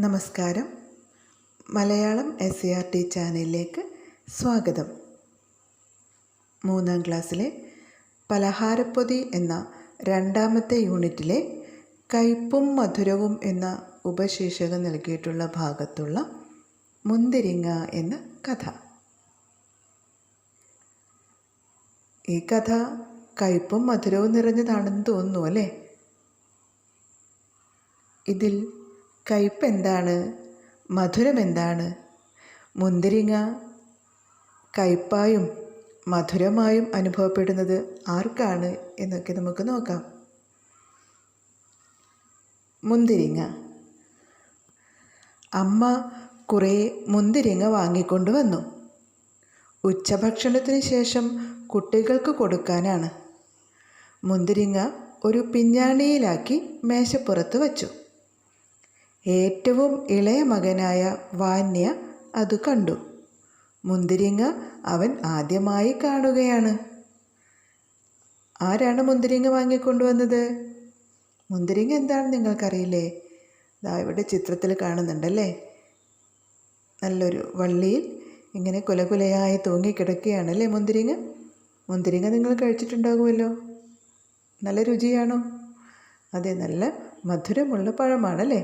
നമസ്കാരം. മലയാളം SCERT ചാനലിലേക്ക് സ്വാഗതം. 3ാം ക്ലാസ്സിലെ പലഹാരപ്പൊതി എന്ന രണ്ടാമത്തെ യൂണിറ്റിലെ കയ്പും മധുരവും എന്ന ഉപശീർഷകം നൽകിയിട്ടുള്ള ഭാഗത്തുള്ള മുന്തിരിങ്ങ എന്ന കഥ. ഈ കഥ കയ്പും മധുരവും നിറഞ്ഞതാണെന്ന് തോന്നുന്നു അല്ലേ? ഇതിൽ കയ്പ് എന്താണ്, മധുരം എന്താണ്, മുന്തിരിങ്ങ കയ്പായും മധുരമായും അനുഭവപ്പെടുന്നത് ആർക്കാണ് എന്നൊക്കെ നമുക്ക് നോക്കാം. മുന്തിരിങ്ങ. അമ്മ കുറേ മുന്തിരിങ്ങ വാങ്ങിക്കൊണ്ടുവന്നു. ഉച്ചഭക്ഷണത്തിന് ശേഷം കുട്ടികൾക്ക് കൊടുക്കാനാണ്. മുന്തിരിങ്ങ ഒരു പിഞ്ഞാണിയിലാക്കി മേശപ്പുറത്ത് വച്ചു. ഏറ്റവും ഇളയ മകനായ വാന്യ അത് കണ്ടു. മുന്തിരിങ്ങ അവൻ ആദ്യമായി കാണുകയാണ്. ആരാണ് മുന്തിരിങ്ങ വാങ്ങിക്കൊണ്ടുവന്നത്? മുന്തിരിങ്ങ എന്താണെന്ന് നിങ്ങൾക്കറിയില്ലേ? ഇവിടെ ചിത്രത്തിൽ കാണുന്നുണ്ടല്ലേ. നല്ലൊരു വള്ളിയിൽ ഇങ്ങനെ കുലകുലയായി തൂങ്ങിക്കിടക്കുകയാണല്ലേ മുന്തിരിങ്ങ. മുന്തിരിങ്ങ നിങ്ങൾ കഴിച്ചിട്ടുണ്ടാകുമല്ലോ. നല്ല രുചിയാണോ? അതെ, നല്ല മധുരമുള്ള പഴമാണല്ലേ.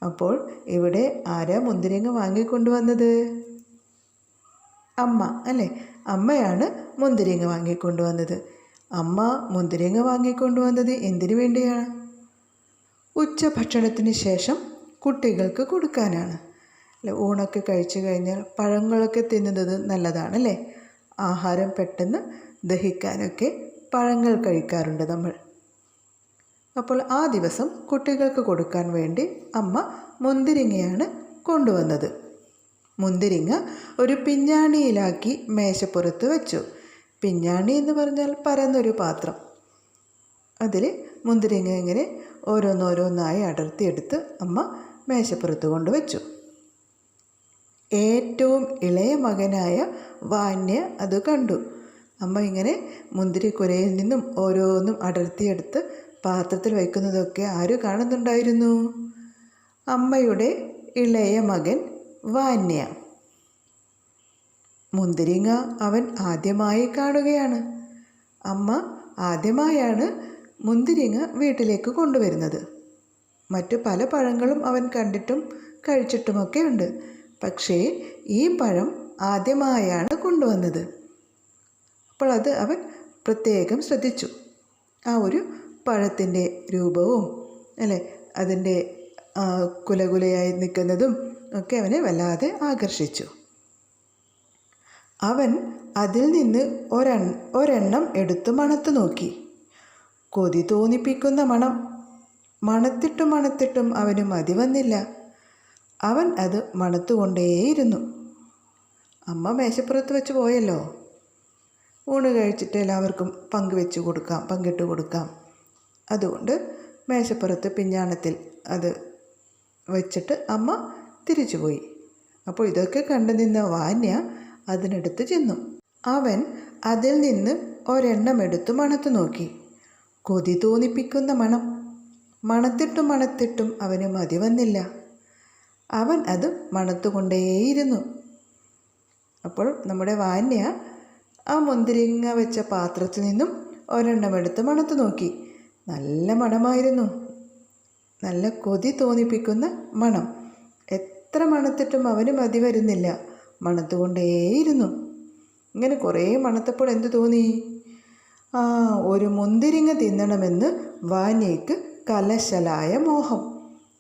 അപ്പോൾ ഇവിടെ ആരാ മുന്തിരിങ്ങ വാങ്ങിക്കൊണ്ടുവന്നത്? അമ്മ അല്ലേ. അമ്മയാണ് മുന്തിരിങ്ങ വാങ്ങിക്കൊണ്ടുവന്നത്. അമ്മ മുന്തിരിങ്ങ വാങ്ങിക്കൊണ്ടുവന്നത് എന്തിനു വേണ്ടിയാണ്? ഉച്ചഭക്ഷണത്തിന് ശേഷം കുട്ടികൾക്ക് കൊടുക്കാനാണ്. അല്ലെ, ഊണൊക്കെ കഴിച്ചു കഴിഞ്ഞാൽ പഴങ്ങളൊക്കെ തിന്നുന്നത് നല്ലതാണല്ലേ. ആഹാരം പെട്ടെന്ന് ദഹിക്കാനൊക്കെ പഴങ്ങൾ കഴിക്കാറുണ്ട് നമ്മൾ. അപ്പോൾ ആ ദിവസം കുട്ടികൾക്ക് കൊടുക്കാൻ വേണ്ടി അമ്മ മുന്തിരിങ്ങയാണ് കൊണ്ടുവന്നത്. മുന്തിരിങ്ങ ഒരു പിഞ്ഞാണിയിലാക്കി മേശപ്പുറത്ത് വെച്ചു. പിഞ്ഞാണി എന്ന് പറഞ്ഞാൽ പരന്നൊരു പാത്രം. അതിൽ മുന്തിരിങ്ങ ഇങ്ങനെ ഓരോന്നോരോന്നായി അടർത്തിയെടുത്ത് അമ്മ മേശപ്പുറത്ത് കൊണ്ടുവച്ചു. ഏറ്റവും ഇളയ മകനായ വാന്യ അത് കണ്ടു. അമ്മ ഇങ്ങനെ മുന്തിരിക്കുലയിൽ നിന്നും ഓരോന്നും അടർത്തിയെടുത്ത് പാത്രത്തിൽ വയ്ക്കുന്നതൊക്കെ ആര് കാണുന്നുണ്ടായിരുന്നു? അമ്മയുടെ ഇളയ മകൻ വാന്യ. മുന്തിരിങ്ങ അവൻ ആദ്യമായി കാണുകയാണ്. അമ്മ ആദ്യമായാണ് മുന്തിരിങ്ങ വീട്ടിലേക്ക് കൊണ്ടുവരുന്നത്. മറ്റു പല പഴങ്ങളും അവൻ കണ്ടിട്ടും കഴിച്ചിട്ടുമൊക്കെ ഉണ്ട്. പക്ഷേ ഈ പഴം ആദ്യമായാണ് കൊണ്ടുവന്നത്. അപ്പോൾ അത് അവൻ പ്രത്യേകം ശ്രദ്ധിച്ചു. ആ ഒരു പഴത്തിൻ്റെ രൂപവും അല്ലേ, അതിൻ്റെ കുലകുലയായി നിൽക്കുന്നതും ഒക്കെ അവനെ വല്ലാതെ ആകർഷിച്ചു. അവൻ അതിൽ നിന്ന് ഒരെണ്ണം എടുത്തു മണത്തു നോക്കി. കൊതി തോന്നിപ്പിക്കുന്ന മണം. മണത്തിട്ടും അവന് മതി വന്നില്ല. അവൻ അത് മണത്തുകൊണ്ടേയിരുന്നു. അമ്മ മേശപ്പുറത്ത് വെച്ച് പോയല്ലോ. ഊണ് കഴിച്ചിട്ട് എല്ലാവർക്കും പങ്കിട്ട് കൊടുക്കാം. അതുകൊണ്ട് മേശപ്പുറത്ത് പിഞ്ഞാണത്തിൽ അത് വെച്ചിട്ട് അമ്മ തിരിച്ചുപോയി. അപ്പോൾ ഇതൊക്കെ കണ്ടു നിന്ന വാന്യ അതിനടുത്ത് ചെന്നു. അവൻ അതിൽ നിന്ന് ഒരെണ്ണം എടുത്തു മണത്തു നോക്കി. കൊതി തോന്നിപ്പിക്കുന്ന മണം. മണത്തിട്ടും അവന് മതി വന്നില്ല. അവൻ അത് മണത്തുകൊണ്ടേയിരുന്നു. അപ്പോൾ നമ്മുടെ വാന്യ ആ മുന്തിരിങ്ങ വെച്ച പാത്രത്തിൽ നിന്നും ഒരെണ്ണം എടുത്ത് മണത്തു നോക്കി. നല്ല മണമായിരുന്നു. നല്ല കൊതി തോന്നിപ്പിക്കുന്ന മണം. എത്ര മണത്തിട്ടും അവന് മതി വരുന്നില്ല. മണത്തുകൊണ്ടേയിരുന്നു. ഇങ്ങനെ കുറേ മണത്തപ്പോൾ എന്തു തോന്നി? ഒരു മുന്തിരിങ്ങ തിന്നണമെന്ന് വാന്യയ്ക്ക് കലശലായ മോഹം.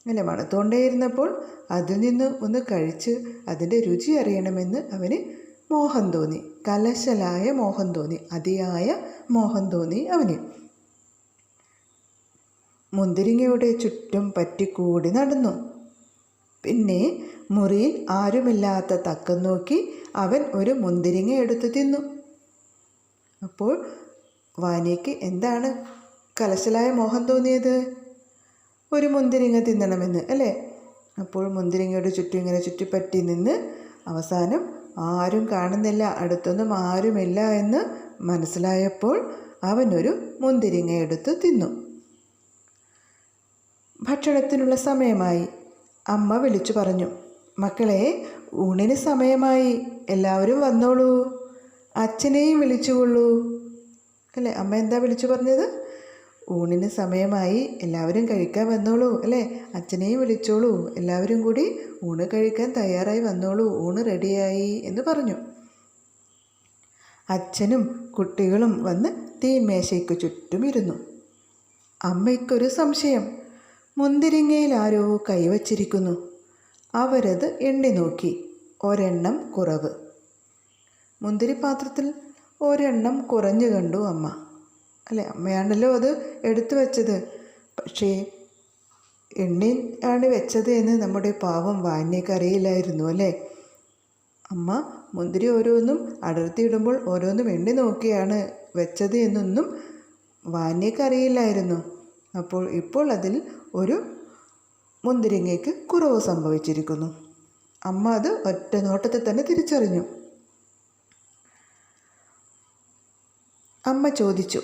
അങ്ങനെ മണത്തുകൊണ്ടേയിരുന്നപ്പോൾ അതിൽ നിന്ന് ഒന്ന് കഴിച്ച് അതിൻ്റെ രുചി അറിയണമെന്ന് അവന് മോഹം തോന്നി. കലശലായ മോഹം തോന്നി. അതിയായ മോഹം തോന്നി അവന്. മുന്തിരിങ്ങയുടെ ചുറ്റും പറ്റിക്കൂടി നടന്നു. പിന്നെ മുറിയിൽ ആരുമില്ലാത്ത തക്കം നോക്കി അവൻ ഒരു മുന്തിരിങ്ങ എടുത്തു തിന്നു. അപ്പോൾ വാന്യയ്ക്ക് എന്താണ് കലശലായ മോഹം തോന്നിയത്? ഒരു മുന്തിരിങ്ങ തിന്നണമെന്ന് അല്ലേ. അപ്പോൾ മുന്തിരിങ്ങയുടെ ചുറ്റും ഇങ്ങനെ ചുറ്റിപ്പറ്റി നിന്ന് അവസാനം ആരും കാണുന്നില്ല, അടുത്തൊന്നും ആരുമില്ല എന്ന് മനസ്സിലായപ്പോൾ അവനൊരു മുന്തിരിങ്ങ എടുത്ത് തിന്നു. ഭക്ഷണത്തിനുള്ള സമയമായി. അമ്മ വിളിച്ചു പറഞ്ഞു, മക്കളെ, ഊണിന് സമയമായി, എല്ലാവരും വന്നോളൂ, അച്ഛനെയും വിളിച്ചുകൊള്ളൂ. അല്ലേ, അമ്മ എന്താ വിളിച്ചു പറഞ്ഞത്? ഊണിന് സമയമായി, എല്ലാവരും കഴിക്കാൻ വന്നോളൂ, അല്ലേ, അച്ഛനെയും വിളിച്ചോളൂ, എല്ലാവരും കൂടി ഊണ് കഴിക്കാൻ തയ്യാറായി വന്നോളൂ, ഊണ് റെഡിയായി എന്ന് പറഞ്ഞു. അച്ഛനും കുട്ടികളും വന്ന് തീന്മേശയ്ക്ക് ചുറ്റും ഇരുന്നു. അമ്മയ്ക്കൊരു സംശയം. മുന്തിരിങ്ങയിൽ ആരോ കൈവച്ചിരിക്കുന്നു. അവരത് എണ്ണി നോക്കി. ഒരെണ്ണം കുറവ്. മുന്തിരിപ്പാത്രത്തിൽ ഒരെണ്ണം കുറഞ്ഞു കണ്ടു അമ്മ. അല്ലേ, അമ്മയാണല്ലോ അത് എടുത്തു വെച്ചത്. പക്ഷേ എണ്ണി ആണ് വെച്ചത് എന്ന് നമ്മുടെ പാവം വാന്യക്ക് അറിയില്ലായിരുന്നു. അല്ലേ, അമ്മ മുന്തിരി ഓരോന്നും അടർത്തിയിടുമ്പോൾ ഓരോന്നും എണ്ണി നോക്കിയാണ് വെച്ചത് എന്നൊന്നും വാന്യക്ക് അറിയില്ലായിരുന്നു. ഇപ്പോൾ അതിൽ ഒരു മുന്തിരിങ്ങയ്ക്ക് കുറവ് സംഭവിച്ചിരിക്കുന്നു. അമ്മ അത് ഒറ്റ നോട്ടത്തിൽ തന്നെ തിരിച്ചറിഞ്ഞു. അമ്മ ചോദിച്ചു,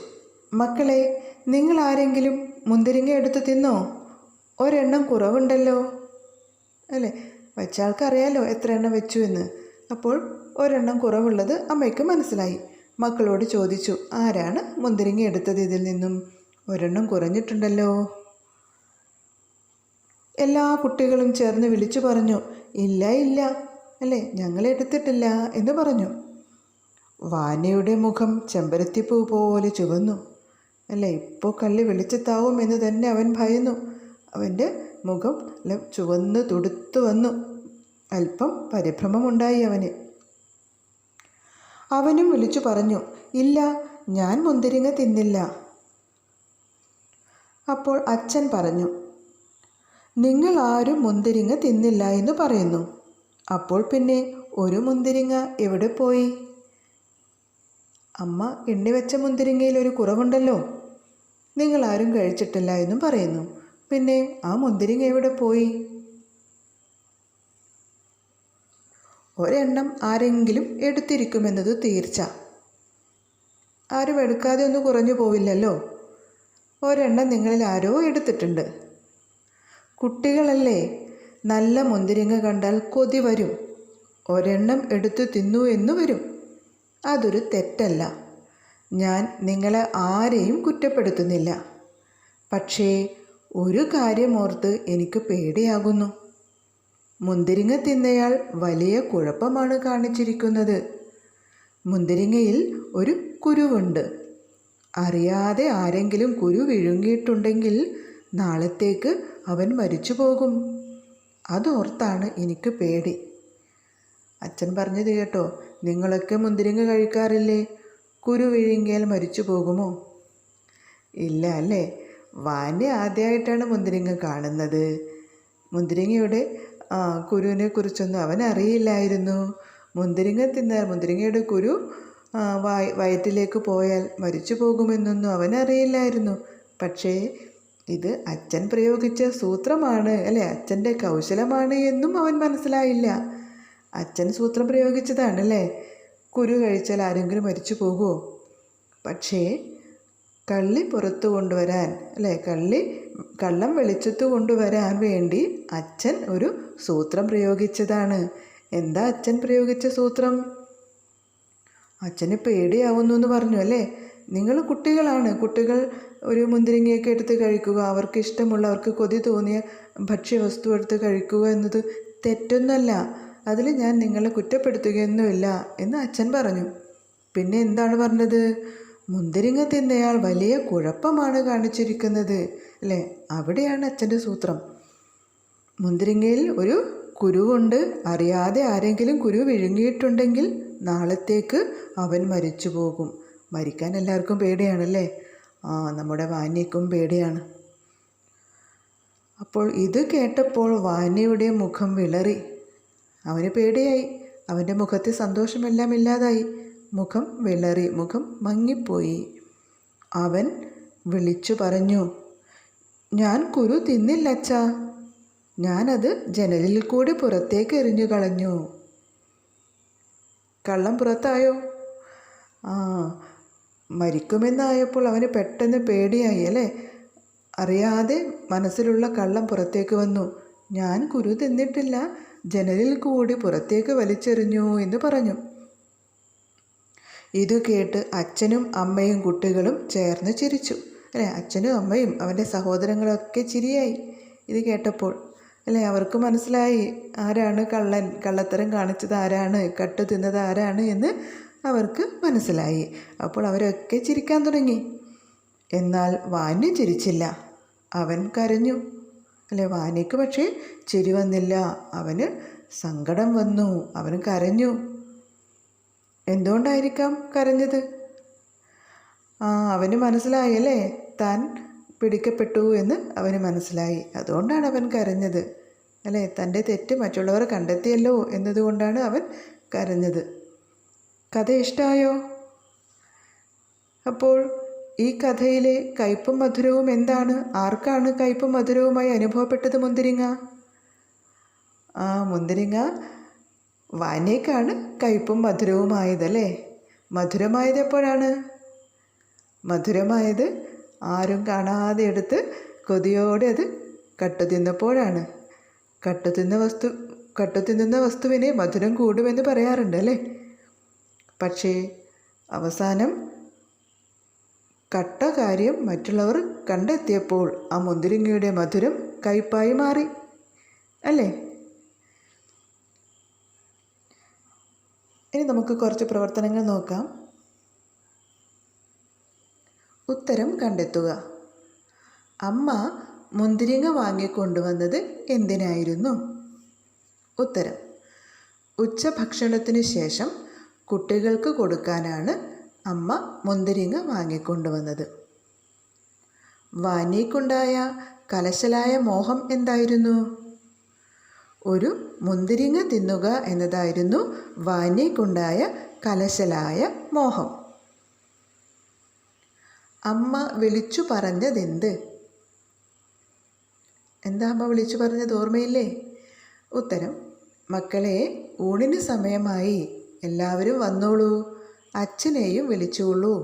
മക്കളെ, നിങ്ങൾ ആരെങ്കിലും മുന്തിരിങ്ങ എടുത്ത് തിന്നോ? ഒരെണ്ണം കുറവുണ്ടല്ലോ. അല്ലേ, വെച്ച ആൾക്കറിയാലോ എത്ര എണ്ണം വെച്ചു എന്ന്. അപ്പോൾ ഒരെണ്ണം കുറവുള്ളത് അമ്മയ്ക്ക് മനസ്സിലായി. മക്കളോട് ചോദിച്ചു, ആരാണ് മുന്തിരിങ്ങ എടുത്തത് ഇതിൽ നിന്നും? ഒരെണ്ണം കുറഞ്ഞിട്ടുണ്ടല്ലോ. എല്ലാ കുട്ടികളും ചേർന്ന് വിളിച്ചു പറഞ്ഞു, ഇല്ല ഇല്ല, അല്ലേ, ഞങ്ങൾ എടുത്തിട്ടില്ല എന്ന് പറഞ്ഞു. വാനയുടെ മുഖം ചെമ്പരത്തിപ്പൂ പോലെ ചുവന്നു. അല്ലേ, ഇപ്പോൾ കള്ളി വെളിച്ചത്താവും എന്ന് തന്നെ അവൻ ഭയന്നു. അവൻ്റെ മുഖം ചുവന്ന് തുടുത്തു വന്നു. അല്പം പരിഭ്രമമുണ്ടായി അവന്. അവനും വിളിച്ചു പറഞ്ഞു, ഇല്ല, ഞാൻ മുന്തിരിങ്ങ തിന്നില്ല. അപ്പോൾ അച്ഛൻ പറഞ്ഞു, നിങ്ങൾ ആരും മുന്തിരിങ്ങ തിന്നില്ല എന്ന് പറയുന്നു. അപ്പോൾ പിന്നെ ഒരു മുന്തിരിങ്ങ എവിടെ പോയി? അമ്മ എണ്ണിവെച്ച മുന്തിരിങ്ങയിൽ ഒരു കുറവുണ്ടല്ലോ. നിങ്ങൾ ആരും കഴിച്ചിട്ടില്ല എന്നും പറയുന്നു. പിന്നെ ആ മുന്തിരിങ്ങ എവിടെ പോയി? ഒരെണ്ണം ആരെങ്കിലും എടുത്തിരിക്കുമെന്നത് തീർച്ച. ആരും എടുക്കാതെ ഒന്നും കുറഞ്ഞു പോവില്ലല്ലോ. ഒരെണ്ണം നിങ്ങളിൽ ആരോ എടുത്തിട്ടുണ്ട്. കുട്ടികളല്ലേ, നല്ല മുന്തിരിങ്ങ കണ്ടാൽ കൊതി വരും. ഒരെണ്ണം എടുത്തു തിന്നു എന്ന് വരും. അതൊരു തെറ്റല്ല. ഞാൻ നിങ്ങളെ ആരെയും കുറ്റപ്പെടുത്തുന്നില്ല. പക്ഷേ ഒരു കാര്യം ഓർത്ത് എനിക്ക് പേടിയാകുന്നു. മുന്തിരിങ്ങ തിന്നയാൾ വലിയ കുഴപ്പമാണ് കാണിച്ചിരിക്കുന്നത്. മുന്തിരിങ്ങയിൽ ഒരു കുരുവുണ്ട്. അറിയാതെ ആരെങ്കിലും കുരു വിഴുങ്ങിയിട്ടുണ്ടെങ്കിൽ നാളത്തേക്ക് അവൻ മരിച്ചു പോകും. അതോർത്താണ് എനിക്ക് പേടി. അച്ഛൻ പറഞ്ഞത് കേട്ടോ, നിങ്ങളൊക്കെ മുന്തിരിങ്ങ കഴിക്കാറില്ലേ? കുരു വിഴുങ്ങിയാൽ മരിച്ചു പോകുമോ? ഇല്ല അല്ലേ. വാന്യ ആദ്യമായിട്ടാണ് മുന്തിരിങ്ങ കാണുന്നത്. മുന്തിരിങ്ങയുടെ കുരുവിനെ കുറിച്ചൊന്നും അവൻ അറിയില്ലായിരുന്നു. മുന്തിരിങ്ങയുടെ കുരു വയറ്റിലേക്ക് പോയാൽ മരിച്ചു പോകുമെന്നൊന്നും അവനറിയില്ലായിരുന്നു. പക്ഷേ ഇത് അച്ഛൻ പ്രയോഗിച്ച സൂത്രമാണ്, അല്ലേ, അച്ഛൻ്റെ കൗശലമാണ് എന്നും അവൻ മനസ്സിലായില്ല. അച്ഛൻ സൂത്രം പ്രയോഗിച്ചതാണല്ലേ. കുരു കഴിച്ചാൽ ആരെങ്കിലും മരിച്ചു പോകുമോ? പക്ഷേ കള്ളി പുറത്തു കൊണ്ടുവരാൻ, അല്ലേ, കള്ളം വെളിച്ചത്തു കൊണ്ടുവരാൻ വേണ്ടി അച്ഛൻ ഒരു സൂത്രം പ്രയോഗിച്ചതാണ്. എന്താ അച്ഛൻ പ്രയോഗിച്ച സൂത്രം? അച്ഛന് പേടിയാവുന്നു എന്ന് പറഞ്ഞു, അല്ലേ. നിങ്ങൾ കുട്ടികളാണ്. കുട്ടികൾ ഒരു മുന്തിരിങ്ങയൊക്കെ എടുത്ത് കഴിക്കുക, അവർക്ക് ഇഷ്ടമുള്ള, അവർക്ക് കൊതി തോന്നിയ ഭക്ഷ്യവസ്തു എടുത്ത് കഴിക്കുക എന്നത് തെറ്റൊന്നുമല്ല. അതിൽ ഞാൻ നിങ്ങളെ കുറ്റപ്പെടുത്തുകയൊന്നുമില്ല എന്ന് അച്ഛൻ പറഞ്ഞു. പിന്നെ എന്താണ് പറഞ്ഞത്? മുന്തിരിങ്ങ തിന്നയാൾ വലിയ കുഴപ്പമാണ് കാണിച്ചിരിക്കുന്നത്, അല്ലേ. അവിടെയാണ് അച്ഛൻ്റെ സൂത്രം. മുന്തിരിങ്ങയിൽ ഒരു കുരുവുണ്ട്. അറിയാതെ ആരെങ്കിലും കുരു വിഴുങ്ങിയിട്ടുണ്ടെങ്കിൽ നാളത്തേക്ക് അവൻ മരിച്ചു പോകും. മരിക്കാൻ എല്ലാവർക്കും പേടിയാണല്ലേ. നമ്മുടെ വാന്യക്കും പേടിയാണ്. അപ്പോൾ ഇത് കേട്ടപ്പോൾ വാന്യയുടെ മുഖം വിളറി. അവന് പേടിയായി. അവൻ്റെ മുഖത്തെ സന്തോഷമെല്ലാം ഇല്ലാതായി. മുഖം വിളറി, മുഖം മങ്ങിപ്പോയി. അവൻ വിളിച്ചു പറഞ്ഞു, ഞാൻ കുരു തിന്നില്ല അച്ഛാ. ഞാനത് ജനലിൽ കൂടി പുറത്തേക്ക് എറിഞ്ഞു കളഞ്ഞു. കള്ളം പുറത്തായോ? മരിക്കുമെന്നായപ്പോൾ അവന് പെട്ടെന്ന് പേടിയായി, അല്ലേ. അറിയാതെ മനസ്സിലുള്ള കള്ളം പുറത്തേക്ക് വന്നു. ഞാൻ കുരു തിന്നിട്ടില്ല, ജനലിൽ കൂടി പുറത്തേക്ക് വലിച്ചെറിഞ്ഞു എന്ന് പറഞ്ഞു. ഇത് കേട്ട് അച്ഛനും അമ്മയും കുട്ടികളും ചേർന്ന് ചിരിച്ചു. അല്ലേ, അച്ഛനും അമ്മയും അവൻ്റെ സഹോദരങ്ങളൊക്കെ ചിരിയായി ഇത് കേട്ടപ്പോൾ. അല്ലേ, അവർക്ക് മനസ്സിലായി ആരാണ് കള്ളൻ, കള്ളത്തരം കാണിച്ചത് ആരാണ്, കട്ട് തിന്നത് ആരാണ് എന്ന് അവർക്ക് മനസ്സിലായി. അപ്പോൾ അവരൊക്കെ ചിരിക്കാൻ തുടങ്ങി. എന്നാൽ വാന്യ ചിരിച്ചില്ല, അവൻ കരഞ്ഞു. അല്ലേ, വാന്യക്ക് പക്ഷേ ചിരി വന്നില്ല, അവന് സങ്കടം വന്നു, അവൻ കരഞ്ഞു. എന്തുകൊണ്ടായിരിക്കാം കരഞ്ഞത്? അവന് മനസ്സിലായി അല്ലേ, താൻ പിടിക്കപ്പെട്ടു എന്ന് അവന് മനസ്സിലായി. അതുകൊണ്ടാണ് അവൻ കരഞ്ഞത്. അല്ലേ, തൻ്റെ തെറ്റ് മറ്റുള്ളവർ കണ്ടെത്തിയല്ലോ എന്നതുകൊണ്ടാണ് അവൻ കരഞ്ഞത്. കഥ ഇഷ്ടമായോ? അപ്പോൾ ഈ കഥയിലെ കയ്പും മധുരവും എന്താണ്? ആർക്കാണ് കയ്പും മധുരവുമായി അനുഭവപ്പെട്ടത് മുന്തിരിങ്ങ? മുന്തിരിങ്ങ വാനേക്കാണ് കയ്പും മധുരവുമായതല്ലേ. മധുരമായത് എപ്പോഴാണ്? മധുരമായത് ആരും കാണാതെ എടുത്ത് കൊതിയോടെ അത് കട്ടുതിന്നപ്പോഴാണ്. കട്ടുതിന്നുന്ന വസ്തുവിനെ മധുരം കൂടുമെന്ന് പറയാറുണ്ട് അല്ലേ. പക്ഷേ അവസാനം കട്ട കാര്യം മറ്റുള്ളവർ കണ്ടെത്തിയപ്പോൾ ആ മുന്തിരിങ്ങയുടെ മധുരം കയ്പായി മാറി അല്ലേ. ഇനി നമുക്ക് കുറച്ച് പ്രവർത്തനങ്ങൾ നോക്കാം. ഉത്തരം കണ്ടെത്തുക. അമ്മ മുന്തിരിങ്ങ വാങ്ങിക്കൊണ്ടുവന്നത് എന്തിനായിരുന്നു? ഉത്തരം: ഉച്ചഭക്ഷണത്തിന് ശേഷം കുട്ടികൾക്ക് കൊടുക്കാനാണ് അമ്മ മുന്തിരിങ്ങ വാങ്ങിക്കൊണ്ടുവന്നത്. വാനിക്കുണ്ടായ കലശലായ മോഹം എന്തായിരുന്നു? ഒരു മുന്തിരിങ്ങ തിന്നുക എന്നതായിരുന്നു വാനിക്കുണ്ടായ കലശലായ മോഹം. അമ്മ വിളിച്ചു പറഞ്ഞതെന്ത്? എന്താ അമ്മ വിളിച്ചു പറഞ്ഞത്, ഓർമ്മയില്ലേ? ഉത്തരം: മക്കളെ, ഊണിന് സമയമായി, എല്ലാവരും വന്നോളൂ, അച്ഛനെയും വിളിച്ചോളൂ.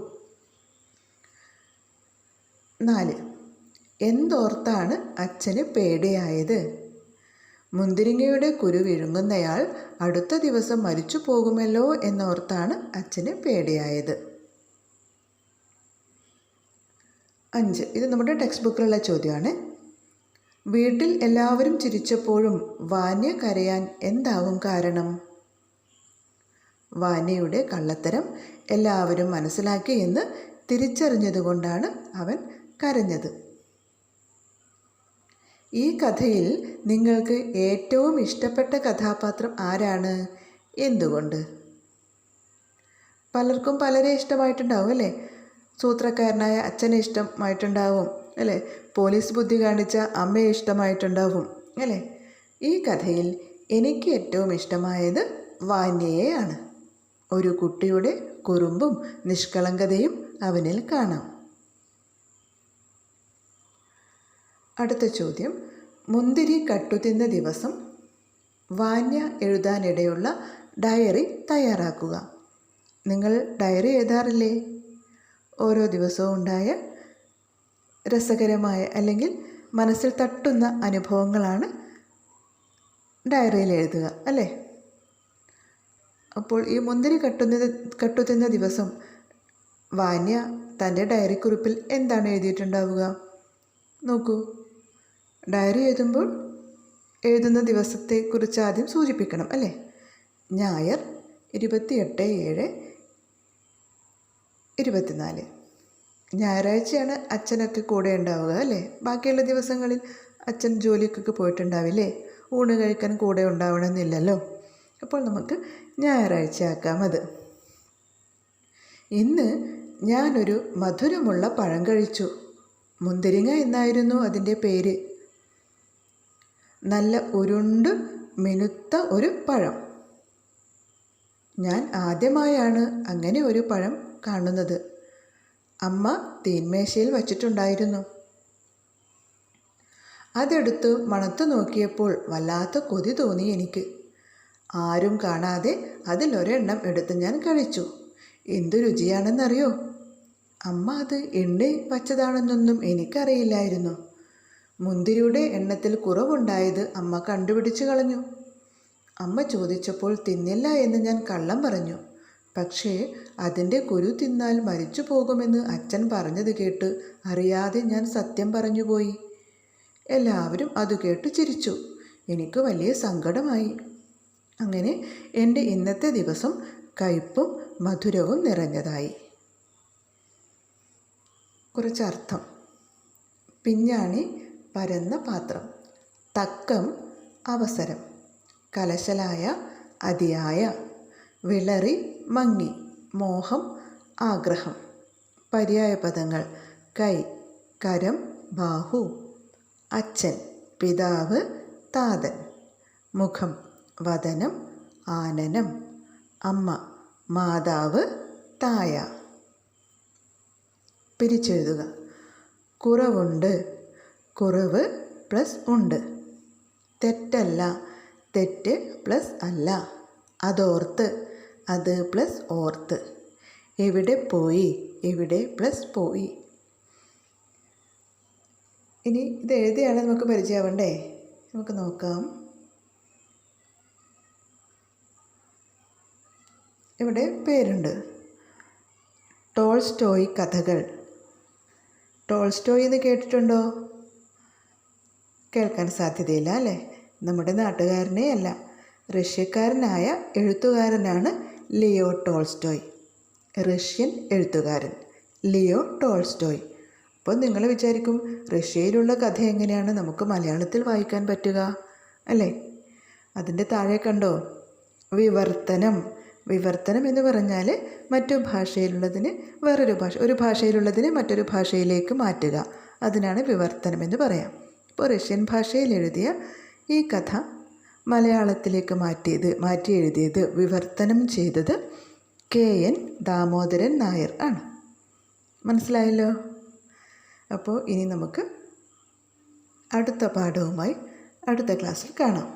4. എന്തോർത്താണ് അച്ഛന് പേടിയായത്? മുന്തിരിങ്ങയുടെ കുരു വിഴുങ്ങുന്നയാൾ അടുത്ത ദിവസം മരിച്ചു പോകുമല്ലോ എന്നോർത്താണ് അച്ഛന് പേടിയായത്. 5. ഇത് നമ്മുടെ ടെക്സ്റ്റ് ബുക്കിലുള്ള ചോദ്യമാണ്. വീട്ടിൽ എല്ലാവരും ചിരിച്ചപ്പോഴും വാന്യ കരയാൻ എന്താവും കാരണം? വാന്യയുടെ കള്ളത്തരം എല്ലാവരും മനസ്സിലാക്കി എന്ന് തിരിച്ചറിഞ്ഞതുകൊണ്ടാണ് അവൻ കരഞ്ഞത്. ഈ കഥയിൽ നിങ്ങൾക്ക് ഏറ്റവും ഇഷ്ടപ്പെട്ട കഥാപാത്രം ആരാണ്? എന്തുകൊണ്ട്? പലർക്കും പലരെ ഇഷ്ടമായിട്ടുണ്ടാവും അല്ലേ. സൂത്രക്കാരനായ അച്ഛനെ ഇഷ്ടമായിട്ടുണ്ടാവും അല്ലേ. പോലീസ് ബുദ്ധി കാണിച്ച അമ്മയെ ഇഷ്ടമായിട്ടുണ്ടാവും അല്ലേ. ഈ കഥയിൽ എനിക്ക് ഏറ്റവും ഇഷ്ടമായത് വാന്യയെയാണ്. ഒരു കുട്ടിയുടെ കുറുമ്പും നിഷ്കളങ്കതയും അവനിൽ കാണാം. അടുത്ത ചോദ്യം: മുന്തിരി കട്ടുതിന്ന ദിവസം വാന്യ എഴുതാനിടയുള്ള ഡയറി തയ്യാറാക്കുക. നിങ്ങൾ ഡയറി എഴുതാറില്ലേ? ഓരോ ദിവസവും ഉണ്ടായ രസകരമായ അല്ലെങ്കിൽ മനസ്സിൽ തട്ടുന്ന അനുഭവങ്ങളാണ് ഡയറിയിൽ എഴുതുക അല്ലേ. അപ്പോൾ ഈ മുന്തിരി കട്ടുതിന്ന ദിവസം വാന്യ തൻ്റെ ഡയറി കുറിപ്പിൽ എന്താണ് എഴുതിയിട്ടുണ്ടാവുക? നോക്കൂ. ഡയറി എഴുതുമ്പോൾ എഴുതുന്ന ദിവസത്തെക്കുറിച്ച് ആദ്യം സൂചിപ്പിക്കണം അല്ലേ. ഞായർ 28/7/24. ഞായറാഴ്ചയാണ് അച്ഛനൊക്കെ കൂടെ ഉണ്ടാവുക അല്ലേ. ബാക്കിയുള്ള ദിവസങ്ങളിൽ അച്ഛൻ ജോലിക്കൊക്കെ പോയിട്ടുണ്ടാവില്ലേ, ഊണ് കഴിക്കാൻ കൂടെ ഉണ്ടാവണമെന്നില്ലല്ലോ. അപ്പോൾ നമുക്ക് ഞായറാഴ്ച ആക്കാം അത്. ഇന്ന് ഞാനൊരു മധുരമുള്ള പഴം കഴിച്ചു. മുന്തിരിങ്ങ എന്നായിരുന്നു അതിൻ്റെ പേര്. നല്ല ഉരുണ്ട് മിനുത്ത ഒരു പഴം. ഞാൻ ആദ്യമായാണ് അങ്ങനെ ഒരു പഴം കാണുന്നത്. അമ്മ തീന്മേശയിൽ വച്ചിട്ടുണ്ടായിരുന്നു. അതെടുത്ത് മണത്തു നോക്കിയപ്പോൾ വല്ലാത്ത കൊതി തോന്നി എനിക്ക്. ആരും കാണാതെ അതിലൊരെണ്ണം എടുത്ത് ഞാൻ കഴിച്ചു. എന്തു രുചിയാണെന്നറിയോ? അമ്മ അത് എണ്ണി വച്ചതാണെന്നൊന്നും എനിക്കറിയില്ലായിരുന്നു. മുന്തിരിയുടെ എണ്ണത്തിൽ കുറവുണ്ടായത് അമ്മ കണ്ടുപിടിച്ചു കളഞ്ഞു. അമ്മ ചോദിച്ചപ്പോൾ തിന്നില്ല എന്ന് ഞാൻ കള്ളം പറഞ്ഞു. പക്ഷേ അതിൻ്റെ കുരു തിന്നാൽ മരിച്ചു പോകുമെന്ന് അച്ഛൻ പറഞ്ഞത് കേട്ട് അറിയാതെ ഞാൻ സത്യം പറഞ്ഞുപോയി. എല്ലാവരും അത് കേട്ട് ചിരിച്ചു. എനിക്ക് വലിയ സങ്കടമായി. അങ്ങനെ എൻ്റെ ഇന്നത്തെ ദിവസം കയ്പും മധുരവും നിറഞ്ഞതായി. കുറച്ചർത്ഥം. പിഞ്ഞാണി പരന്ന പാത്രം, തക്കം അവസരം, കലശലായ അതിയായ, വിളറി മങ്ങി, മോഹം ആഗ്രഹം. പര്യായപദങ്ങൾ: കൈ കരം ബാഹു, അച്ഛൻ പിതാവ് താതൻ, മുഖം വദനം ആനനം, അമ്മ മാതാവ് തായ. പിരിച്ചെഴുതുക. കുറവുണ്ട്, കുറവ് പ്ലസ് ഉണ്ട്. തെറ്റല്ല, തെറ്റ് പ്ലസ് അല്ല. അതോർത്ത്, അത് പ്ലസ് ഓർത്ത്. എവിടെ പോയി, എവിടെ പ്ലസ് പോയി. ഇനി ഇത് എഴുതിയാണ് നമുക്ക് പരിചയമാവണ്ടേ? നമുക്ക് നോക്കാം. ഇവിടെ പേരുണ്ട്. ടോൾസ്റ്റോയ് കഥകൾ. ടോൾസ്റ്റോയ് എന്ന് കേട്ടിട്ടുണ്ടോ? കേൾക്കാൻ സാധ്യതയില്ല അല്ലേ? നമ്മുടെ നാട്ടുകാരനേ അല്ല, റഷ്യക്കാരനായ എഴുത്തുകാരനാണ് ലിയോ ടോൾസ്റ്റോയ്. റഷ്യൻ എഴുത്തുകാരൻ ലിയോ ടോൾസ്റ്റോയ്. അപ്പോൾ നിങ്ങൾ വിചാരിക്കും, റഷ്യയിലുള്ള കഥ എങ്ങനെയാണ് നമുക്ക് മലയാളത്തിൽ വായിക്കാൻ പറ്റുക അല്ലേ? അതിൻ്റെ താഴെ കണ്ടോ, വിവർത്തനം. വിവർത്തനം എന്ന് പറഞ്ഞാൽ മറ്റു ഭാഷയിലുള്ളതിന് ഒരു ഭാഷയിലുള്ളതിനെ മറ്റൊരു ഭാഷയിലേക്ക് മാറ്റുക. അതിനാണ് വിവർത്തനം എന്ന് പറയാം. ഇപ്പോൾ റഷ്യൻ ഭാഷയിൽ എഴുതിയ ഈ കഥ മലയാളത്തിലേക്ക് മാറ്റി എഴുതിയത്, വിവർത്തനം ചെയ്തത് KN ദാമോദരൻ നായർ ആണ്. മനസ്സിലായല്ലോ? അപ്പോൾ ഇനി നമുക്ക് അടുത്ത പാഠവുമായി അടുത്ത ക്ലാസ്സിൽ കാണാം.